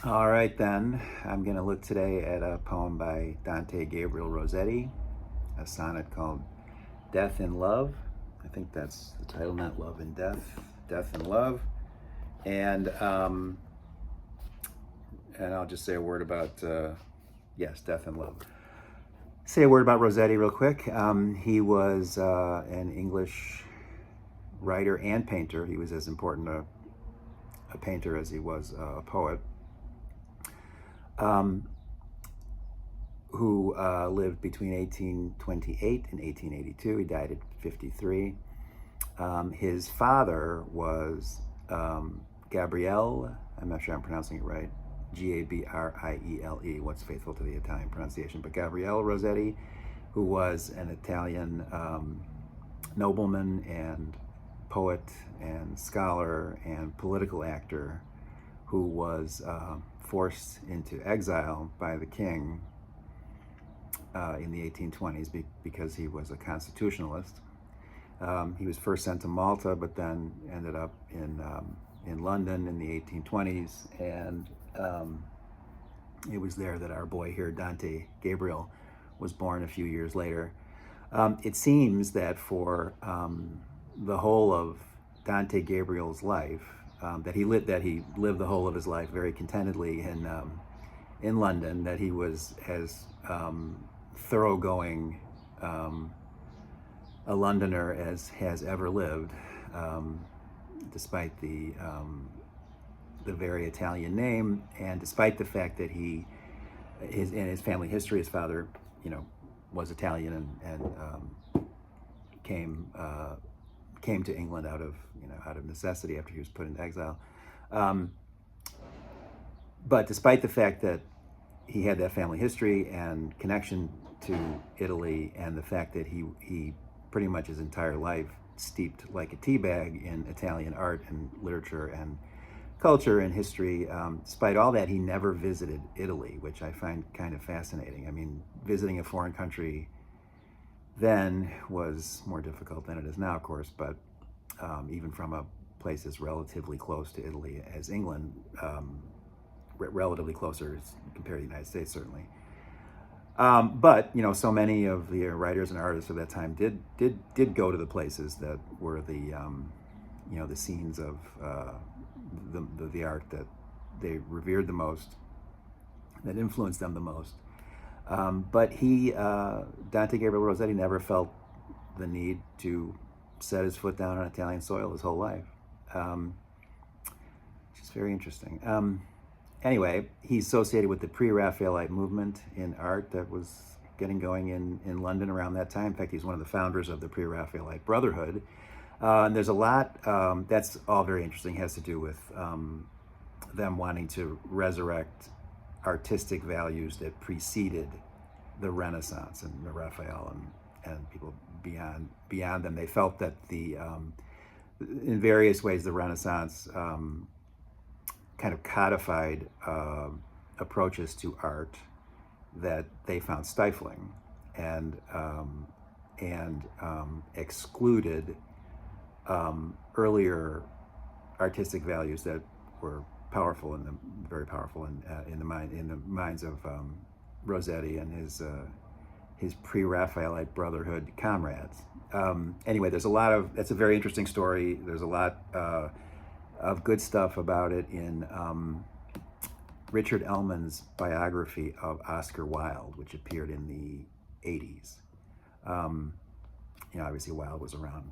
All right, then. I'm going to look today at a poem by Dante Gabriel Rossetti, a sonnet called Death in Love. I think that's the title, not Love and Death, Death and Love. And and I'll just say a word about, yes, Death and Love. Say a word about Rossetti real quick. He was an English writer and painter. He was as important a painter as he was a poet. Who lived between 1828 and 1882. He died at 53. His father was Gabriel, I'm not sure I'm pronouncing it right, Gabriele, what's faithful to the Italian pronunciation, but Gabriel Rossetti, who was an Italian nobleman and poet and scholar and political actor who was forced into exile by the king in the 1820s because he was a constitutionalist. He was first sent to Malta, but then ended up in London in the 1820s, and it was there that our boy here, Dante Gabriel, was born a few years later. It seems that for the whole of Dante Gabriel's life, that he lived the whole of his life very contentedly in London, that he was as thoroughgoing a Londoner as has ever lived, despite the very Italian name, and despite the fact that in his family history, his father, was Italian and came to England out of necessity after he was put into exile. But despite the fact that he had that family history and connection to Italy, and the fact that he pretty much his entire life steeped like a tea bag in Italian art and literature and culture and history, despite all that, he never visited Italy, which I find kind of fascinating. I mean, visiting a foreign country then was more difficult than it is now, of course, but even from a place as relatively close to Italy as England, relatively closer compared to the United States, certainly. But so many of the writers and artists of that time did go to the places that were the the scenes of the art that they revered the most, that influenced them the most. But Dante Gabriel Rossetti, never felt the need to set his foot down on Italian soil his whole life, which is very interesting. Anyway, he's associated with the pre-Raphaelite movement in art that was getting going in London around that time. In fact, he's one of the founders of the pre-Raphaelite Brotherhood. And there's a lot that's all very interesting. It has to do with them wanting to resurrect artistic values that preceded the Renaissance and the Raphael and people beyond them. They felt that in various ways, the Renaissance kind of codified approaches to art that they found stifling and excluded earlier artistic values that were powerful very powerful in the minds of Rossetti and his pre-Raphaelite Brotherhood comrades. Anyway, that's a very interesting story. There's a lot of good stuff about it in Richard Ellman's biography of Oscar Wilde, which appeared in the 80s. Obviously Wilde was around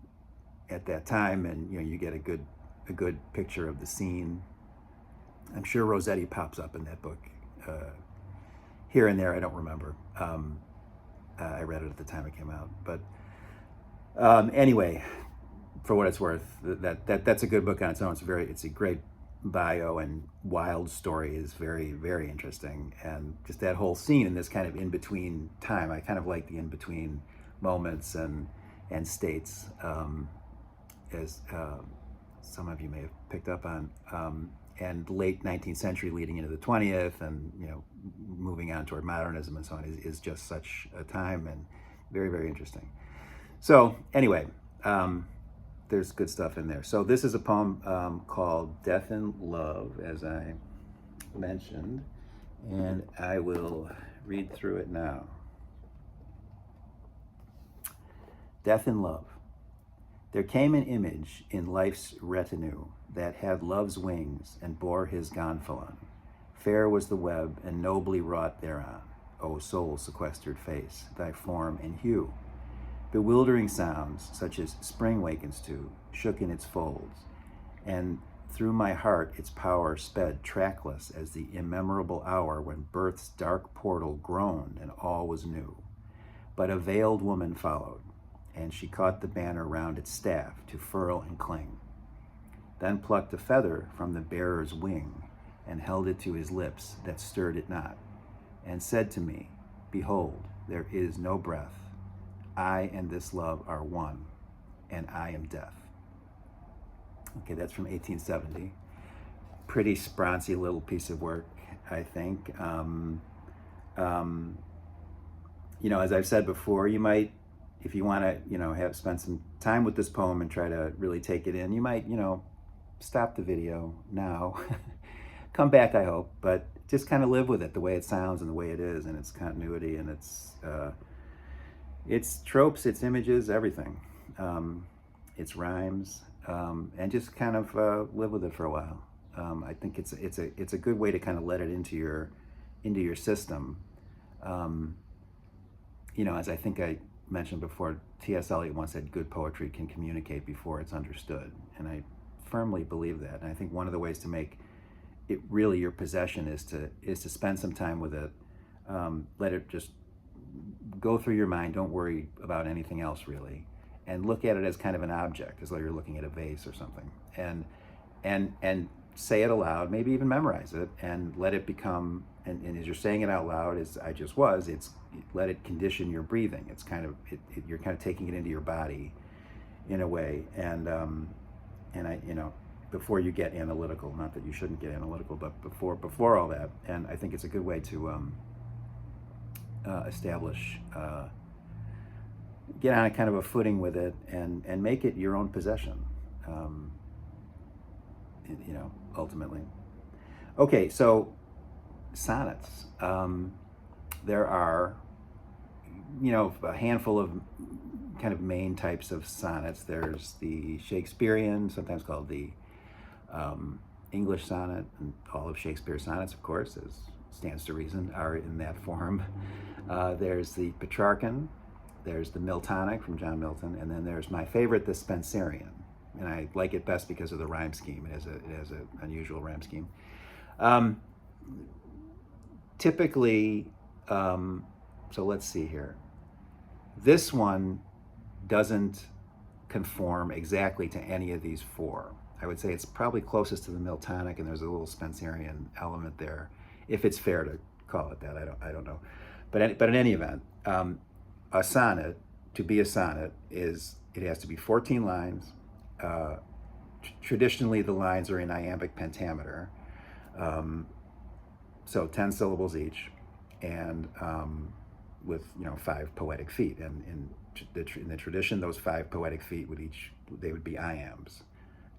at that time, and you get a good picture of the scene. I'm sure Rossetti pops up in that book here and there. I don't remember. I read it at the time it came out, but anyway, for what it's worth, that's a good book on its own. It's a great bio, and Wilde's story is very, very interesting, and just that whole scene in this kind of in between time. I kind of like the in between moments and states, as some of you may have picked up on, and late 19th century leading into the 20th, and moving on toward modernism and so on is just such a time, and very, very interesting. So anyway, there's good stuff in there. So this is a poem called Death in Love, as I mentioned, and I will read through it now. Death in Love. There came an image in life's retinue that had love's wings and bore his gonfalon. Fair was the web and nobly wrought thereon, O soul-sequestered face, thy form and hue. Bewildering sounds, such as spring wakens to, shook in its folds, and through my heart its power sped trackless as the immeasurable hour when birth's dark portal groaned and all was new. But a veiled woman followed, and she caught the banner round its staff to furl and cling, then plucked a feather from the bearer's wing and held it to his lips that stirred it not, and said to me, Behold, there is no breath. I and this love are one, and I am death. Okay, that's from 1870. Pretty sproncy little piece of work, I think. As I've said before, you might, if you want to, have spend some time with this poem and try to really take it in, you might, stop the video now, come back, I hope, but just kind of live with it the way it sounds and the way it is, and its continuity and its tropes, its images, everything, its rhymes, and just kind of live with it for a while. I think it's a good way to kind of let it into your system. As I think I mentioned before, T.S. Eliot once said, good poetry can communicate before it's understood. And I firmly believe that. And I think one of the ways to make it really your possession is to spend some time with it. Let it just go through your mind. Don't worry about anything else really. And look at it as kind of an object, as though you're looking at a vase or something. And say it aloud, maybe even memorize it, and let it become, and as you're saying it out loud, as I just was, let it condition your breathing. It's kind of, you're kind of taking it into your body in a way. And I, before you get analytical, not that you shouldn't get analytical, but before all that. And I think it's a good way to establish, get on a kind of a footing with it and make it your own possession, ultimately. Okay, so sonnets. There are, a handful of kind of main types of sonnets. There's the Shakespearean, sometimes called the English sonnet, and all of Shakespeare's sonnets, of course, as stands to reason, are in that form. There's the Petrarchan, there's the Miltonic from John Milton, and then there's my favorite, the Spenserian. And I like it best because of the rhyme scheme. It has an unusual rhyme scheme. Typically, so let's see here. This one doesn't conform exactly to any of these four. I would say it's probably closest to the Miltonic, and there's a little Spenserian element there, if it's fair to call it that. I don't know. But in any event, a sonnet, to be a sonnet, it has to be 14 lines. Traditionally, the lines are in iambic pentameter, so 10 syllables each, and with 5 poetic feet. And in the tradition, those 5 poetic feet would be iambs,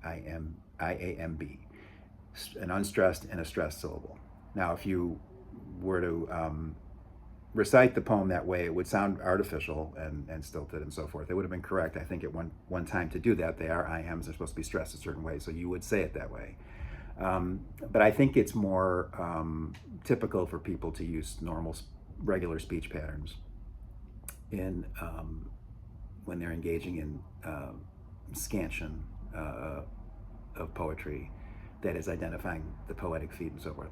I-A-M-B, an unstressed and a stressed syllable. Now, if you were to recite the poem that way, it would sound artificial and stilted and so forth. It would have been correct, I think, at one time to do that. They are iambs, they're supposed to be stressed a certain way, so you would say it that way. But I think it's more typical for people to use regular speech patterns in when they're engaging in scansion of poetry that is identifying the poetic feet and so forth.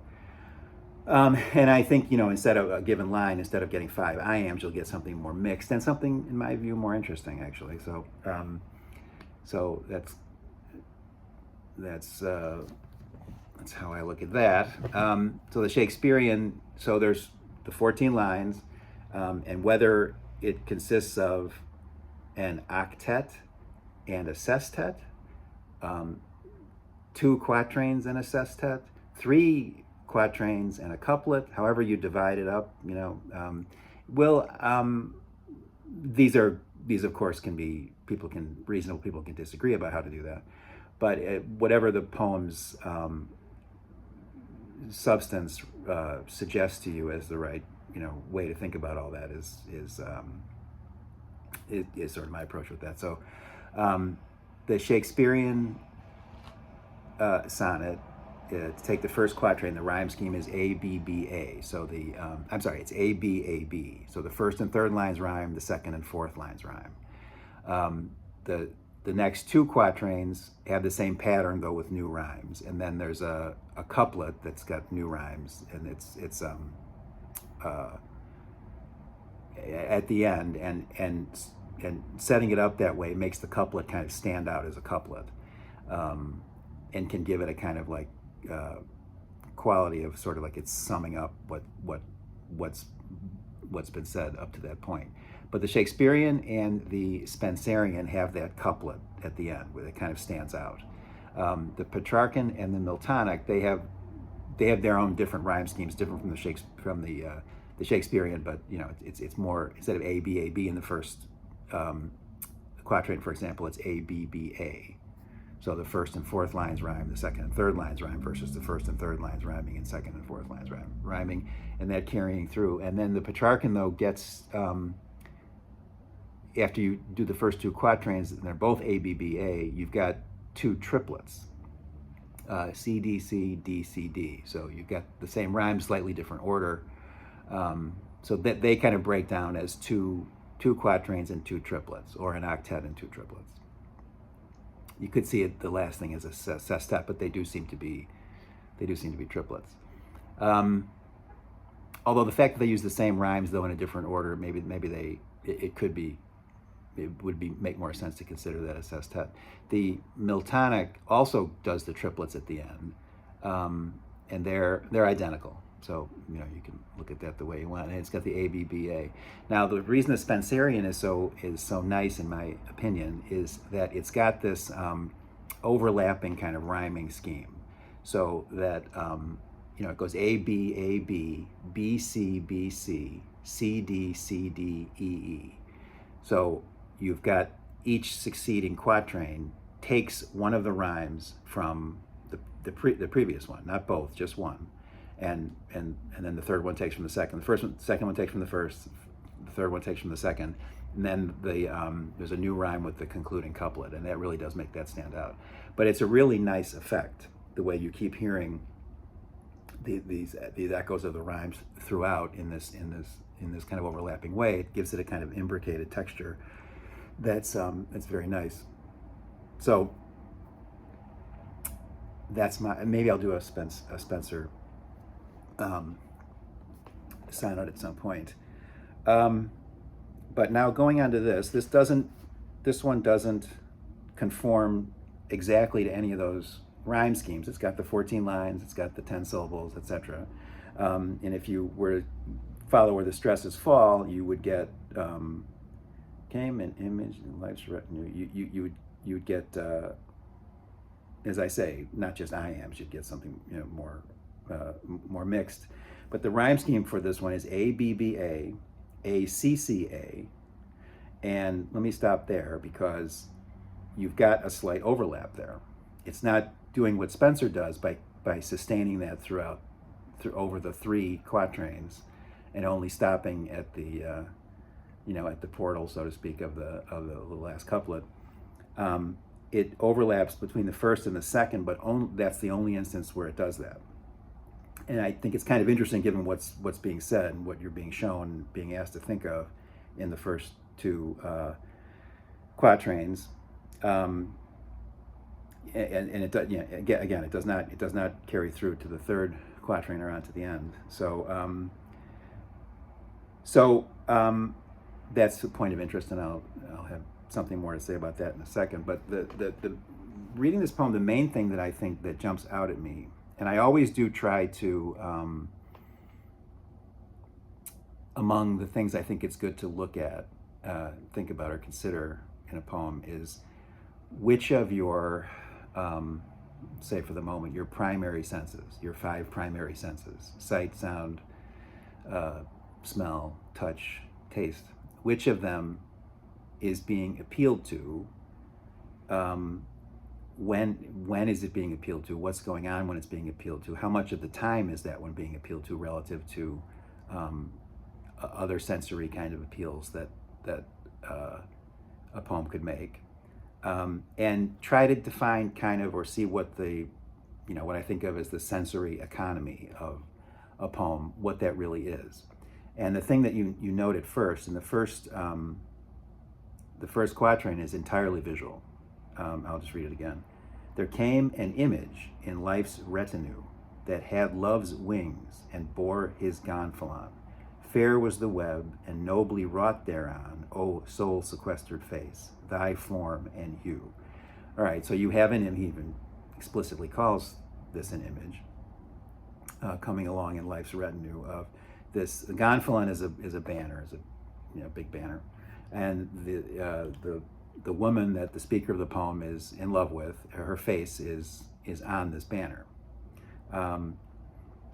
And I think, instead of a given line, instead of getting 5 iambs, you'll get something more mixed and something, in my view, more interesting, actually. So that's how I look at that. So the Shakespearean, so there's the 14 lines, and whether it consists of an octet and a sestet, 2 quatrains and a sestet, 3 quatrains and a couplet, however you divide it up, these of course reasonable people can disagree about how to do that, but whatever the poem's substance suggests to you as the right, way to think about all that is sort of my approach with that. So the Shakespearean sonnet, to take the first quatrain, the rhyme scheme is A, B, B, A. So it's A, B, A, B. So the first and third lines rhyme, the second and fourth lines rhyme. The next two quatrains have the same pattern, though with new rhymes. And then there's a couplet that's got new rhymes, and it's at the end, and setting it up that way makes the couplet kind of stand out as a couplet, and can give it a kind of like quality of sort of like it's summing up what's been said up to that point. But the Shakespearean and the Spenserian have that couplet at the end where it kind of stands out. The Petrarchan and the Miltonic, they have their own different rhyme schemes, different from the Shakespearean, but it's more, instead of A, B, A, B in the first quatrain, for example, it's A, B, B, A. So the first and fourth lines rhyme, the second and third lines rhyme, versus the first and third lines rhyming and second and fourth lines rhyming, and that carrying through. And then the Petrarchan, though, gets, after you do the first two quatrains, and they're both A, B, B, A, you've got two triplets, C, D, C, D, C, D. So you've got the same rhyme, slightly different order. So that they kind of break down as two quatrains and two triplets, or an octet and two triplets. You could see it, the last thing is a sestet, but they do seem to be triplets. Although the fact that they use the same rhymes, though, in a different order, maybe it would make more sense to consider that a sestet. The Miltonic also does the triplets at the end, and they're identical. So you can look at that the way you want, and it's got the A, B, B, A. Now the reason the Spenserian is so nice, in my opinion, is that it's got this overlapping kind of rhyming scheme. So that it goes A, B, A, B, B, C, B, C, C, D, C, D, E, E. So you've got each succeeding quatrain takes one of the rhymes from the previous one, not both, just one. And then the third one takes from the second. Second one takes from the first. The third one takes from the second. And then there's a new rhyme with the concluding couplet, and that really does make that stand out. But it's a really nice effect, the way you keep hearing these echoes of the rhymes throughout in this kind of overlapping way. It gives it a kind of imbricated texture that's very nice. So that's maybe I'll do a Spencer sonnet at some point. But now going on to this one doesn't conform exactly to any of those rhyme schemes. It's got the 14 lines, it's got the 10 syllables, etc. And if you were to follow where the stresses fall, you would get came an image in life's retinue. You would get, as I say, not just iambs. You'd get something more mixed. But the rhyme scheme for this one is A, B, B, A, A, C, C, A. And let me stop there, because you've got a slight overlap there. It's not doing what Spencer does by sustaining that over the three quatrains, and only stopping at the at the portal, so to speak, of the last couplet. It overlaps between the first and the second, but that's the only instance where it does that. And I think it's kind of interesting, given what's being said and what you're being shown, being asked to think of in the first two quatrains. And it does, again, it does not carry through to the third quatrain or on to the end. So that's a point of interest, and I'll have something more to say about that in a second. But the reading this poem, the main thing that I think that jumps out at me, and I always do try to, among the things I think it's good to look at, think about, or consider in a poem, is which of your, say for the moment, your primary senses, your 5 primary senses, sight, sound, smell, touch, taste, which of them is being appealed to when is it being appealed to? What's going on when it's being appealed to? How much of the time is that when being appealed to relative to other sensory kind of appeals that a poem could make, and try to define kind of, or see what what I think of as the sensory economy of a poem, what that really is. And the thing that you noted first, in the first quatrain is entirely visual. I'll just read it again. There came an image in life's retinue that had love's wings and bore his gonfalon. Fair was the web and nobly wrought thereon, O soul-sequestered face, thy form and hue. All right, so you have he even explicitly calls this an image coming along in life's retinue of this. The gonfalon is a banner, is a big banner, and the woman that the speaker of the poem is in love with, her face is on this banner.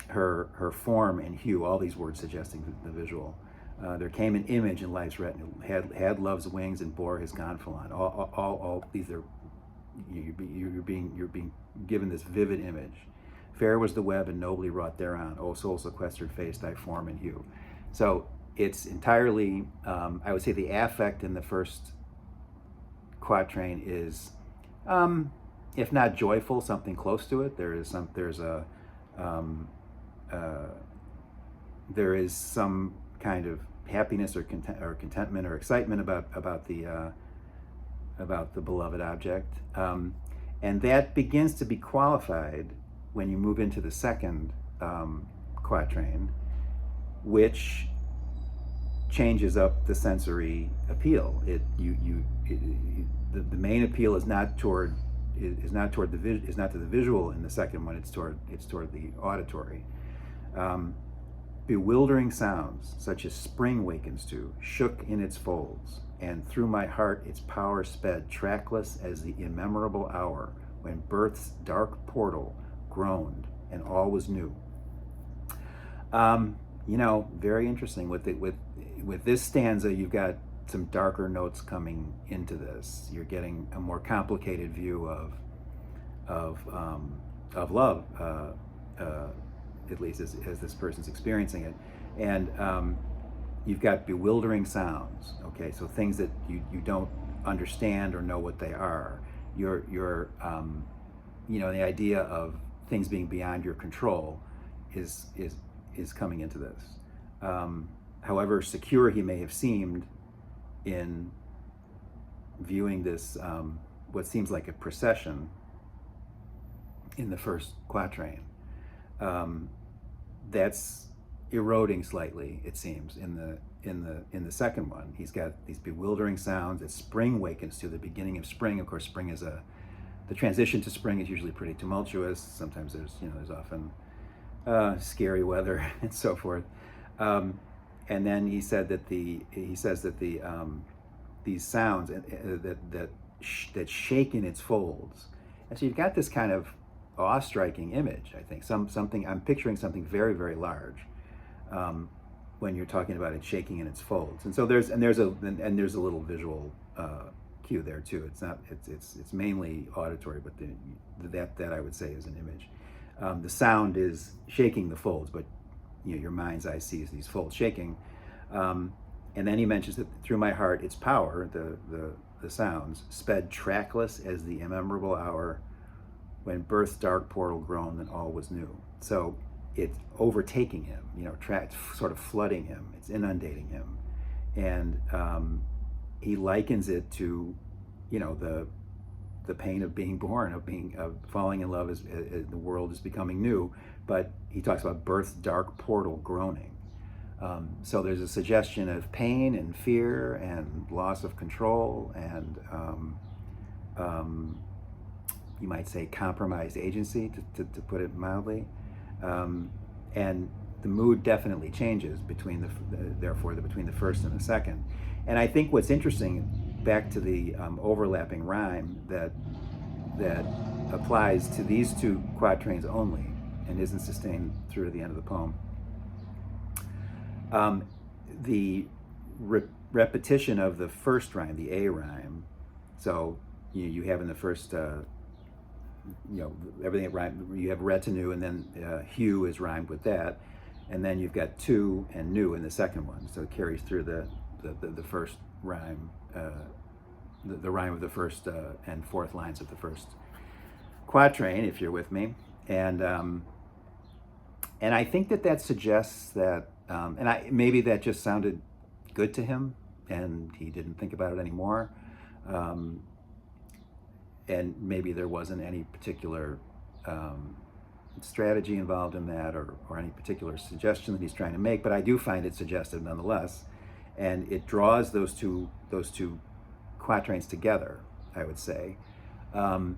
Her form and hue, all these words suggesting the visual. There came an image in life's retinue, had love's wings and bore his gonfalon. All these are, you're being given this vivid image. Fair was the web and nobly wrought thereon, O soul-sequestered face, thy form and hue. So it's entirely, I would say the affect in the first quatrain is, if not joyful, something close to it. There is some kind of happiness or contentment or excitement about the beloved object, and that begins to be qualified when you move into the second quatrain, which changes up the sensory appeal. The main appeal is not to the visual in the second one. It's toward the auditory. Bewildering sounds, such as spring wakens to, shook in its folds, and through my heart its power sped, trackless as the immeasurable hour when birth's dark portal groaned and all was new. Very interesting. With this stanza, you've got some darker notes coming into this. You're getting a more complicated view of love, at least as this person's experiencing it, and you've got bewildering sounds. Okay, so things that you don't understand or know what they are. The idea of things being beyond your control is coming into this. However secure he may have seemed in viewing this, what seems like a procession in the first quatrain, that's eroding slightly, it seems, in the second one. He's got these bewildering sounds that spring wakens to, the beginning of spring. Of course, spring is the transition to spring is usually pretty tumultuous. Sometimes there's often scary weather and so forth. And then he says that these sounds that shake in its folds. And so you've got this kind of awe-striking image. I think something I'm picturing something very, very large when you're talking about it shaking in its folds. And so there's a little visual cue there too. It's mainly auditory, but that I would say is an image. The sound is shaking the folds, but your mind's eye sees these folds shaking. And then he mentions that through my heart, its power, the sounds, sped trackless as the immeasurable hour when birth's dark portal groaned and all was new. So it's overtaking him, sort of flooding him. It's inundating him. And he likens it to, the pain of being born, of falling in love as the world is becoming new. But he talks about birth's dark portal groaning. So there's a suggestion of pain and fear and loss of control and you might say compromised agency, to put it mildly. And the mood definitely changes between between the first and the second. And I think what's interesting, back to the overlapping rhyme that applies to these two quatrains only and isn't sustained through to the end of the poem. The repetition of the first rhyme, the A rhyme, so you have in the first everything that rhyme. You have retinue, and then hue is rhymed with that, and then you've got to and new in the second one, so it carries through the first rhyme, the rhyme of the first and fourth lines of the first quatrain, if you're with me, and I think that suggests that, maybe that just sounded good to him, and he didn't think about it anymore. And maybe there wasn't any particular strategy involved in that, or any particular suggestion that he's trying to make, but I do find it suggestive nonetheless, and it draws those two quatrains together, I would say, and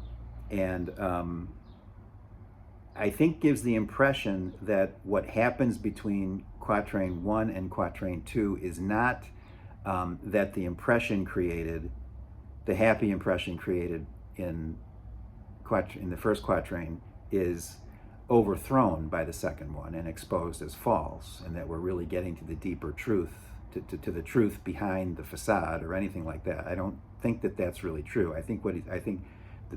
I think gives the impression that what happens between quatrain 1 and quatrain 2 is not that the impression created, the happy impression created in the first quatrain is overthrown by the second one and exposed as false, and that we're really getting to the deeper truth, to the truth behind the facade or anything like that. I don't think that that's really true. I think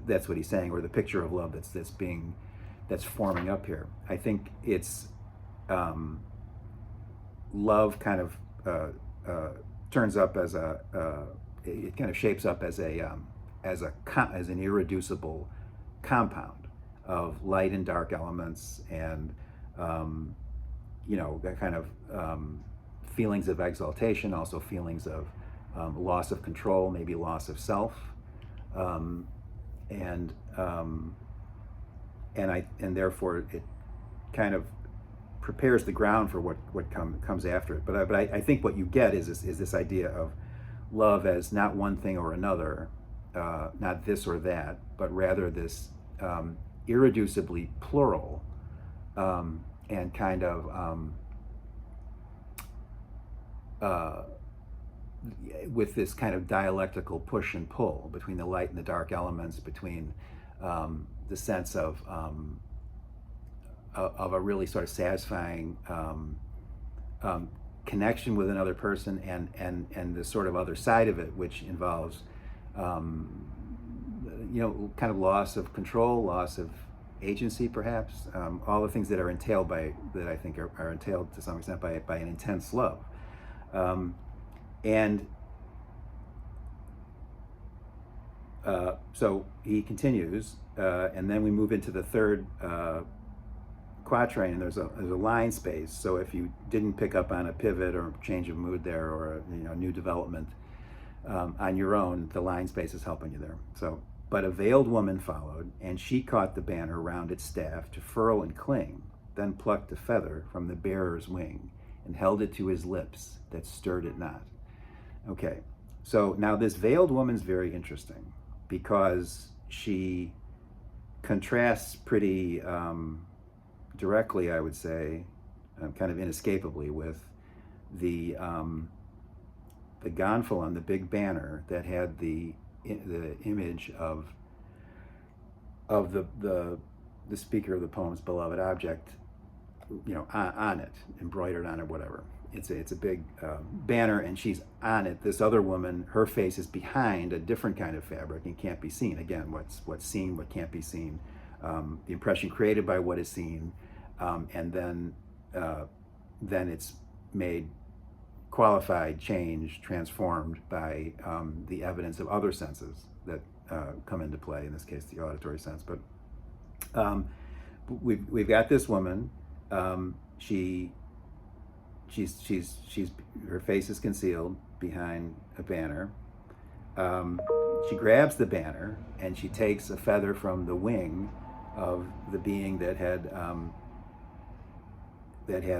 that's what he's saying, or the picture of love that's forming up here. I think it's love kind of turns up as it kind of shapes up as an irreducible compound of light and dark elements, and kind of feelings of exaltation, also feelings of loss of control, maybe loss of self, and therefore it kind of prepares the ground for what comes after it. But I think what you get is this idea of love as not one thing or another, not this or that, but rather this irreducibly plural, and kind of with this kind of dialectical push and pull between the light and the dark elements, between the sense of a really sort of satisfying connection with another person, and the sort of other side of it, which involves kind of loss of control, loss of agency, perhaps, all the things that are entailed that I think are entailed to some extent by an intense love, so he continues, and then we move into the third quatrain, and there's a line space. So if you didn't pick up on a pivot or change of mood there, or a new development on your own, the line space is helping you there. So, but a veiled woman followed, and she caught the banner round its staff to furl and cling, then plucked a feather from the bearer's wing and held it to his lips that stirred it not. Okay, so now this veiled woman's very interesting, because she contrasts pretty directly, I would say, kind of inescapably, with the gonfalon, the big banner that had the image of the speaker of the poem's beloved object, on it, embroidered on it, whatever. It's a big banner, and she's on it. This other woman, her face is behind a different kind of fabric and can't be seen. Again, what's seen, what can't be seen, the impression created by what is seen, and then it's made, qualified, changed, transformed by the evidence of other senses that come into play. In this case, the auditory sense. But we've got this woman. She's her face is concealed behind a banner. She grabs the banner, and she takes a feather from the wing of the being that had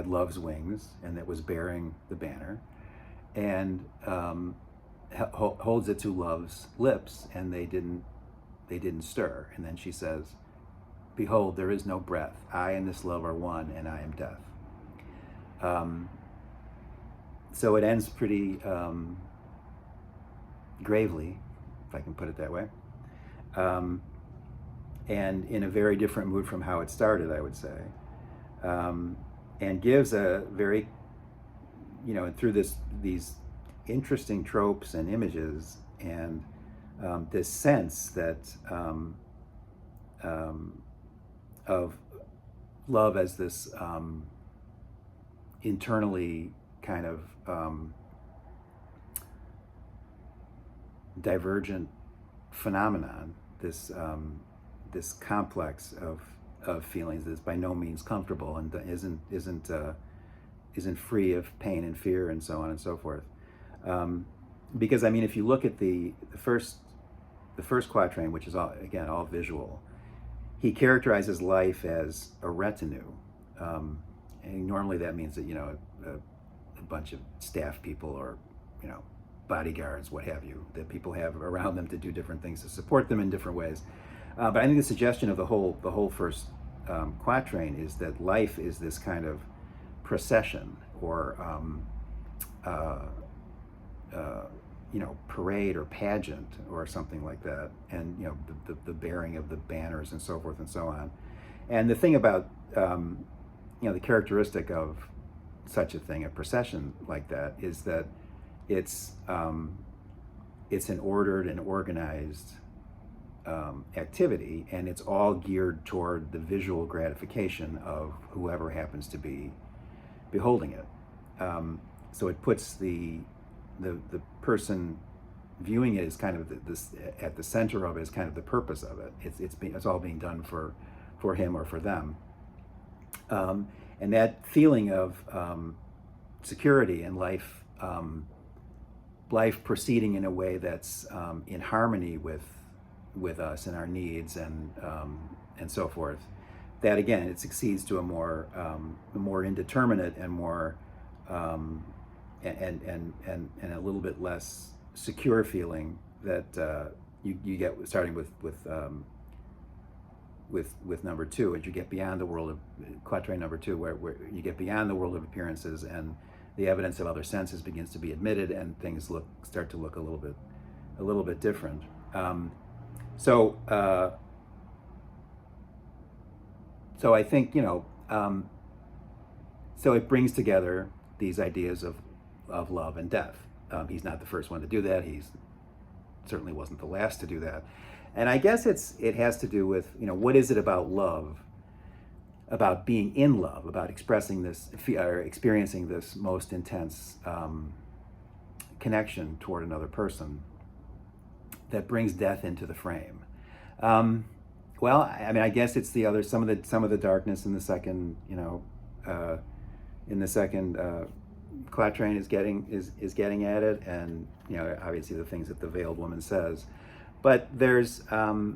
love's wings and that was bearing the banner, and holds it to love's lips, and they didn't stir. And then she says, "Behold, there is no breath. I and this love are one, and I am death." So it ends pretty gravely, if I can put it that way, and in a very different mood from how it started, I would say, and gives a very, through these interesting tropes and images, and this sense that of love as this internally kind of divergent phenomenon, this complex of feelings that is by no means comfortable and isn't free of pain and fear and so on and so forth. Because I mean, if you look at the first quatrain, which is all visual, he characterizes life as a retinue, and normally that means that a bunch of staff people or bodyguards, what have you, that people have around them to do different things to support them in different ways. But I think the suggestion of the whole first quatrain is that life is this kind of procession or parade or pageant or something like that, and the bearing of the banners and so forth and so on. And the thing about the characteristic of such a thing, a procession like that, is that it's an ordered and organized activity, and it's all geared toward the visual gratification of whoever happens to be beholding it. So it puts the person viewing it as kind of this at the center of it, is kind of the purpose of it. It's all being done for him or for them, and that feeling of security and life proceeding in a way that's in harmony with us and our needs and so forth. That again, it succeeds to a more indeterminate and more and a little bit less secure feeling that you get starting with number two, as you get beyond the world of quatrain number two, where you get beyond the world of appearances and the evidence of other senses begins to be admitted, and things start to look a little bit different. So I think so it brings together these ideas of love and death. He's not the first one to do that. He's certainly wasn't the last to do that. And I guess it has to do with what is it about love, about being in love, about expressing this or experiencing this most intense connection toward another person, that brings death into the frame. Well, I mean, I guess it's some of the darkness in the second quatrain is getting at it, and obviously the things that the veiled woman says. But there's I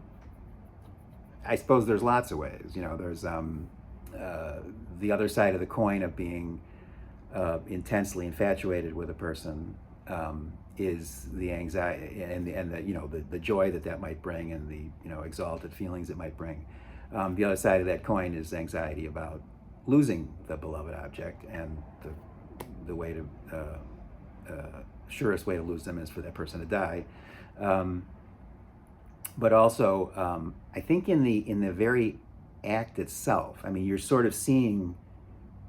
suppose there's lots of ways. There's the other side of the coin of being intensely infatuated with a person, is the anxiety and the joy that might bring, and the exalted feelings it might bring. The other side of that coin is anxiety about losing the beloved object, and the way to surest way to lose them is for that person to die. But also, I think in the very act itself, I mean, you're sort of seeing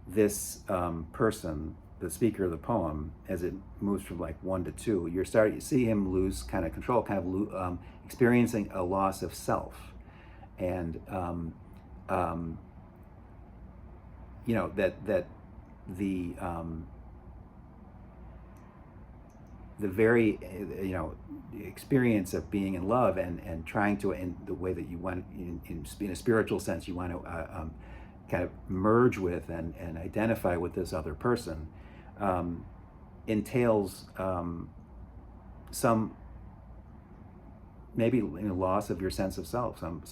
this person, the speaker of the poem, as it moves from like 1 to 2, you're starting to see him lose kind of control, kind of experiencing a loss of self, and that the very experience of being in love and trying to, in the way that you want, in a spiritual sense, you want to kind of merge with and identify with this other person, entails some maybe loss of your sense of self, some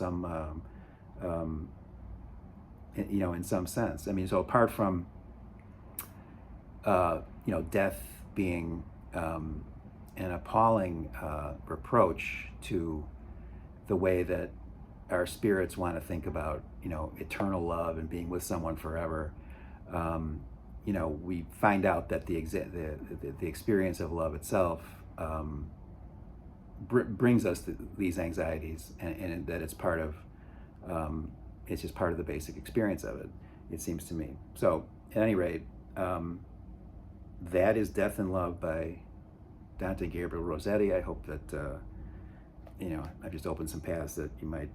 in some sense. I mean, so apart from death being an appalling reproach to the way that our spirits want to think about eternal love and being with someone forever, we find out that the experience of love itself brings us these anxieties, and that it's part of it's just part of the basic experience of it, it seems to me. So at any rate, that is Death and Love by Dante Gabriel Rossetti. I hope that I've just opened some paths that you might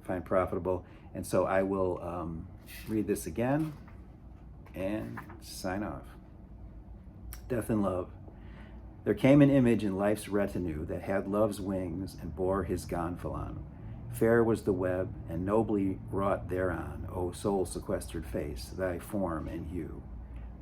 find profitable. And so I will read this again and sign off. Death and love. There came an image in life's retinue that had love's wings and bore his gonfalon. Fair was the web, and nobly wrought thereon, O soul-sequestered face, thy form and hue.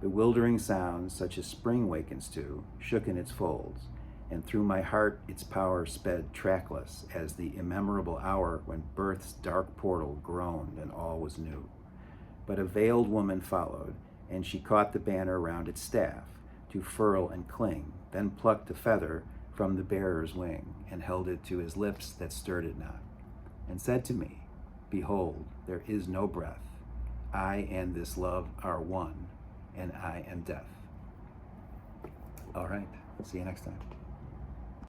Bewildering sounds, such as spring wakens to, shook in its folds, and through my heart its power sped trackless as the immeasurable hour when birth's dark portal groaned and all was new. But a veiled woman followed, and she caught the banner round its staff, to furl and cling, then plucked a feather from the bearer's wing, and held it to his lips that stirred it not, and said to me, Behold, there is no breath. I and this love are one, and I am death. All right, see you next time.